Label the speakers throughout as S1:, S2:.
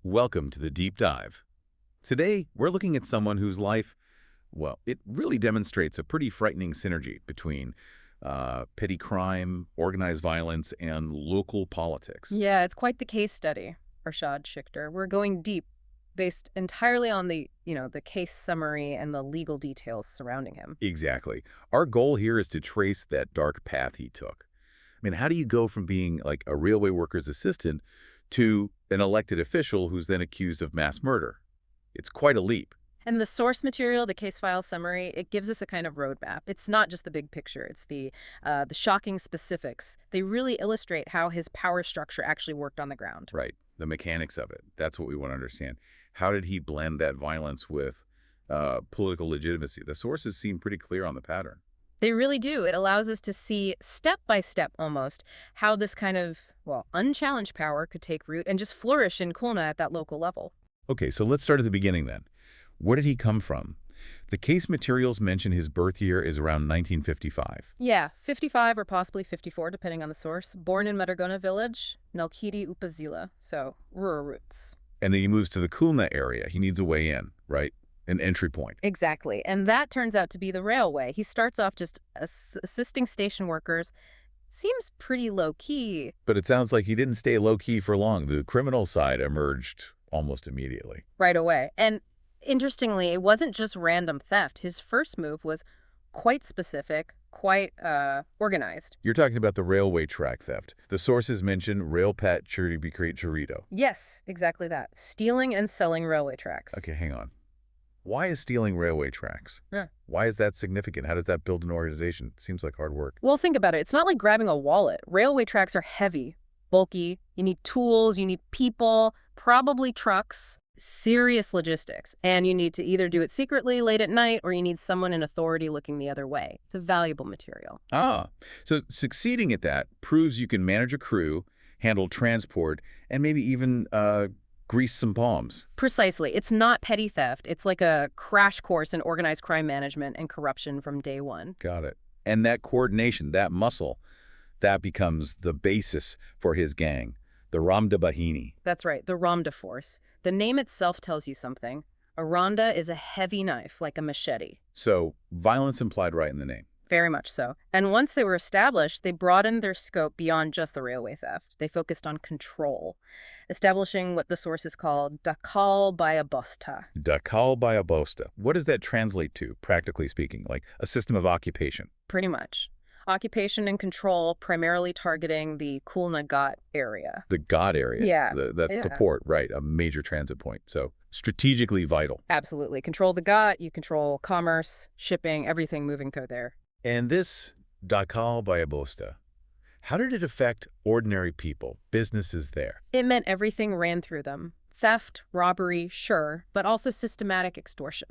S1: Welcome to the Deep Dive. Today, we're looking at someone whose life, well, it really demonstrates a pretty frightening synergy between petty crime, organized violence, and local politics.
S2: Yeah, it's quite the case study, Arshad Shikder. We're going deep, based entirely on the case summary and the legal details surrounding him.
S1: Exactly. Our goal here is to trace that dark path he took. I mean, how do you go from being like a railway worker's assistant to an elected official who's then accused of mass murder? It's quite a leap.
S2: And the source material, the case file summary, it gives us a kind of roadmap. It's not just the big picture, it's the shocking specifics. They really illustrate how his power structure actually worked on the ground.
S1: Right. The mechanics of it. That's what we want to understand. How did he blend that violence with political legitimacy? The sources seem pretty clear on the pattern.
S2: They really do. It allows us to see step by step almost how this kind of, well, unchallenged power could take root and just flourish in Khulna at that local level.
S1: Okay, so let's start at the beginning then. Where did he come from? The case materials mention his birth year is around 1955.
S2: Yeah, 55 or possibly 54, depending on the source. Born in Madargona village, Nalkiri Upazila, so rural roots.
S1: And then he moves to the Khulna area. He needs a way in, right? An entry point.
S2: Exactly, and that turns out to be the railway. He starts off just assisting station workers. Seems pretty low-key.
S1: But it sounds like he didn't stay low-key for long. The criminal side emerged almost immediately.
S2: Right away. And interestingly, it wasn't just random theft. His first move was quite specific, quite organized.
S1: You're talking about the railway track theft. The sources mention railpat churibikrit churito.
S2: Yes, exactly that. Stealing and selling railway tracks.
S1: Okay, hang on. Why is stealing railway tracks?
S2: Yeah.
S1: Why is that significant? How does that build an organization? Seems like hard work.
S2: Well, think about it. It's not like grabbing a wallet. Railway tracks are heavy, bulky. You need tools, you need people, probably trucks, serious logistics. And you need to either do it secretly late at night or you need someone in authority looking the other way. It's a valuable material.
S1: So succeeding at that proves you can manage a crew, handle transport, and maybe even grease some palms.
S2: Precisely. It's not petty theft. It's like a crash course in organized crime management and corruption from day one.
S1: Got it. And that coordination, that muscle, that becomes the basis for his gang, the Ramda Bahini.
S2: That's right, the Ramda force. The name itself tells you something. A Randa is a heavy knife, like a machete.
S1: So violence implied right in the name.
S2: Very much so. And once they were established, they broadened their scope beyond just the railway theft. They focused on control, establishing what the sources call Dakal Bayabosta.
S1: Dakal Bayabosta. What does that translate to, practically speaking? Like a system of occupation?
S2: Pretty much. Occupation and control, primarily targeting the Khulna Ghat area.
S1: The Ghat area?
S2: Yeah.
S1: That's the port, right, a major transit point. So strategically vital.
S2: Absolutely. Control the Ghat, you control commerce, shipping, everything moving through there.
S1: And this Dakal Bayabosta, how did it affect ordinary people, businesses there?
S2: It meant everything ran through them. Theft, robbery, sure, but also systematic extortion.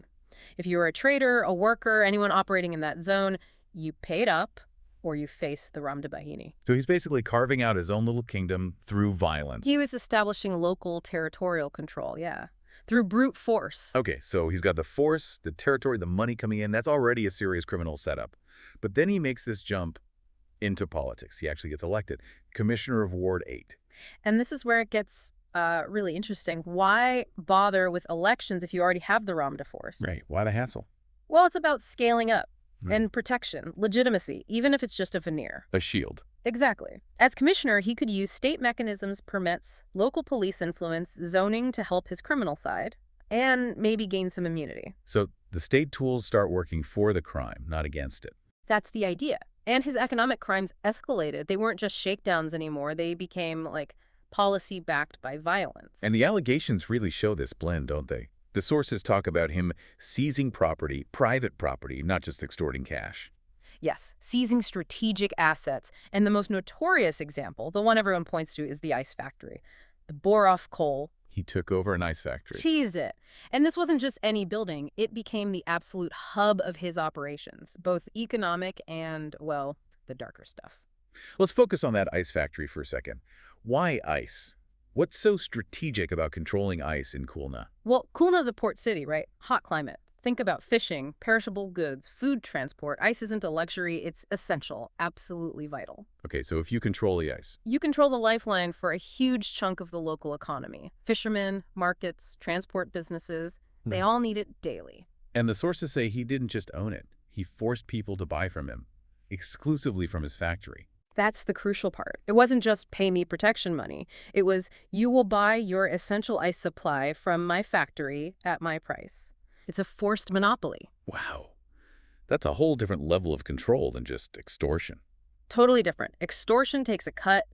S2: If you were a trader, a worker, anyone operating in that zone, you paid up or you faced the Ramda Bahini.
S1: So he's basically carving out his own little kingdom through violence.
S2: He was establishing local territorial control, yeah, through brute force.
S1: Okay, so he's got the force, the territory, the money coming in. That's already a serious criminal setup. But then he makes this jump into politics. He actually gets elected Commissioner of Ward 8.
S2: And this is where it gets really interesting. Why bother with elections if you already have the Ramda force?
S1: Right. Why the hassle?
S2: Well, it's about scaling up and protection, legitimacy, even if it's just a veneer.
S1: A shield.
S2: Exactly. As commissioner, he could use state mechanisms, permits, local police influence, zoning to help his criminal side, and maybe gain some immunity.
S1: So the state tools start working for the crime, not against it.
S2: That's the idea. And his economic crimes escalated. They weren't just shakedowns anymore. They became, like, policy backed by violence.
S1: And the allegations really show this blend, don't they? The sources talk about him seizing property, private property, not just extorting cash.
S2: Yes, seizing strategic assets. And the most notorious example, the one everyone points to, is the ice factory. The Borov coal.
S1: He took over an ice factory.
S2: Teased it. And this wasn't just any building. It became the absolute hub of his operations, both economic and, well, the darker stuff.
S1: Let's focus on that ice factory for a second. Why ice? What's so strategic about controlling ice in Khulna?
S2: Well, Khulna's a port city, right? Hot climate. Think about fishing, perishable goods, food transport. Ice isn't a luxury, it's essential, absolutely vital.
S1: Okay, so if you control the ice.
S2: You control the lifeline for a huge chunk of the local economy. Fishermen, markets, transport businesses, they all need it daily.
S1: And the sources say he didn't just own it. He forced people to buy from him, exclusively from his factory.
S2: That's the crucial part. It wasn't just pay me protection money. It was, you will buy your essential ice supply from my factory at my price. It's a forced monopoly.
S1: Wow. That's a whole different level of control than just extortion.
S2: Totally different. Extortion takes a cut.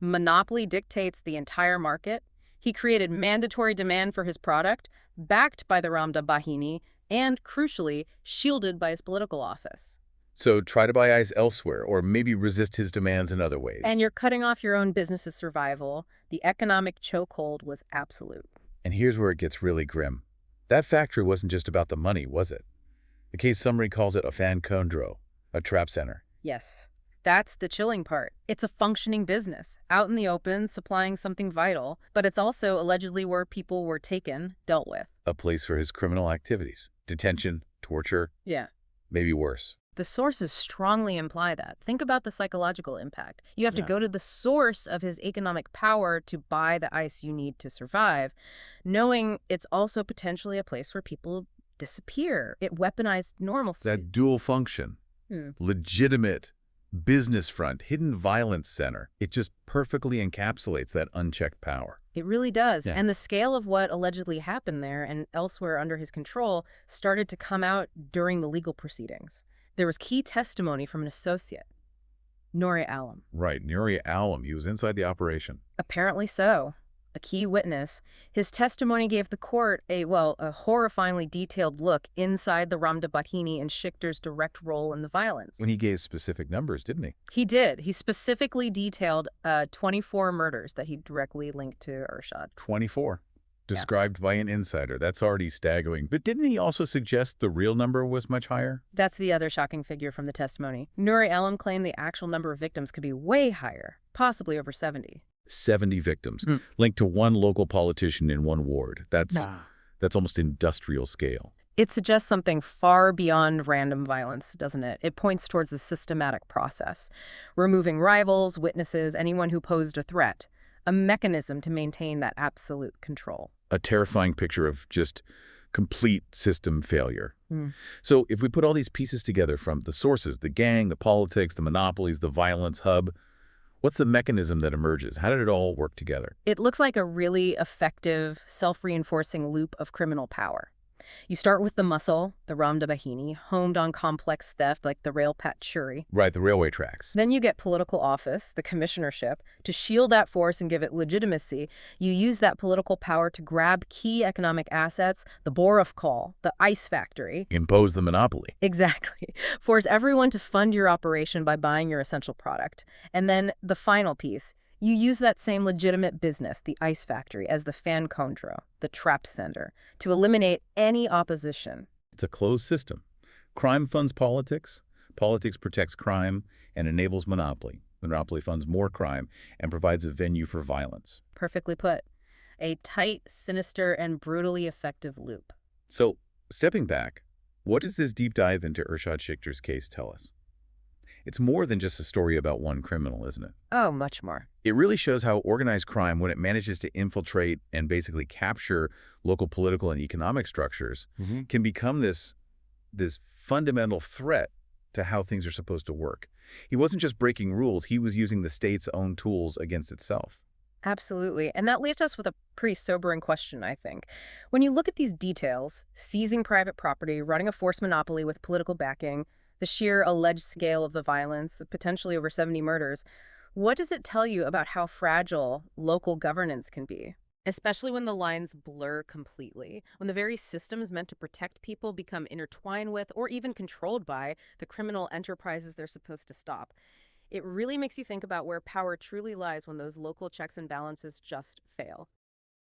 S2: Monopoly dictates the entire market. He created mandatory demand for his product, backed by the Ramda Bahini, and, crucially, shielded by his political office.
S1: So try to buy ice elsewhere, or maybe resist his demands in other ways.
S2: And you're cutting off your own business's survival. The economic chokehold was absolute.
S1: And here's where it gets really grim. That factory wasn't just about the money, was it? The case summary calls it a fan condro, a trap center.
S2: Yes, that's the chilling part. It's a functioning business, out in the open, supplying something vital, but it's also allegedly where people were taken, dealt with.
S1: A place for his criminal activities. Detention, torture,
S2: Yeah.
S1: maybe worse.
S2: The sources strongly imply that. Think about the psychological impact. You have to go to the source of his economic power to buy the ice you need to survive, knowing it's also potentially a place where people disappear. It weaponized normalcy.
S1: That dual function, legitimate business front, hidden violence center, it just perfectly encapsulates that unchecked power.
S2: It really does.
S1: Yeah.
S2: And the scale of what allegedly happened there and elsewhere under his control started to come out during the legal proceedings. There was key testimony from an associate, Nouri Alam.
S1: Right, Nouri Alam, he was inside the operation.
S2: Apparently so. A key witness. His testimony gave the court a horrifyingly detailed look inside the Ramda Bahini and Shikder's direct role in the violence.
S1: When he gave specific numbers, didn't he?
S2: He did. He specifically detailed 24 murders that he directly linked to Arshad.
S1: 24. Described by an insider. That's already staggering. But didn't he also suggest the real number was much higher?
S2: That's the other shocking figure from the testimony. Nouri Alam claimed the actual number of victims could be way higher, possibly over 70.
S1: 70 victims, linked to one local politician in one ward. That's almost industrial scale.
S2: It suggests something far beyond random violence, doesn't it? It points towards a systematic process, removing rivals, witnesses, anyone who posed a threat, a mechanism to maintain that absolute control.
S1: A terrifying picture of just complete system failure. So if we put all these pieces together from the sources, the gang, the politics, the monopolies, the violence hub, what's the mechanism that emerges? How did it all work together?
S2: It looks like a really effective, self-reinforcing loop of criminal power. You start with the muscle, the Ramda Bahini, homed on complex theft like the rail patchouli.
S1: Right, the railway tracks.
S2: Then you get political office, the commissionership. To shield that force and give it legitimacy, you use that political power to grab key economic assets, the Borov coal, the ice factory.
S1: Impose the monopoly.
S2: Exactly. Force everyone to fund your operation by buying your essential product. And then the final piece, you use that same legitimate business, the ice factory, as the fan condro, the trapped center, to eliminate any opposition.
S1: It's a closed system. Crime funds politics, politics protects crime, and enables monopoly. Monopoly funds more crime and provides a venue for violence.
S2: Perfectly put. A tight, sinister, and brutally effective loop.
S1: So, stepping back, what does this deep dive into Arshad Shikder's case tell us? It's more than just a story about one criminal, isn't it?
S2: Oh, much more.
S1: It really shows how organized crime, when it manages to infiltrate and basically capture local political and economic structures, can become this fundamental threat to how things are supposed to work. He wasn't just breaking rules, he was using the state's own tools against itself.
S2: Absolutely. And that leaves us with a pretty sobering question, I think. When you look at these details, seizing private property, running a forced monopoly with political backing, the sheer alleged scale of the violence, potentially over 70 murders, what does it tell you about how fragile local governance can be? Especially when the lines blur completely, when the very systems meant to protect people become intertwined with or even controlled by the criminal enterprises they're supposed to stop. It really makes you think about where power truly lies when those local checks and balances just fail.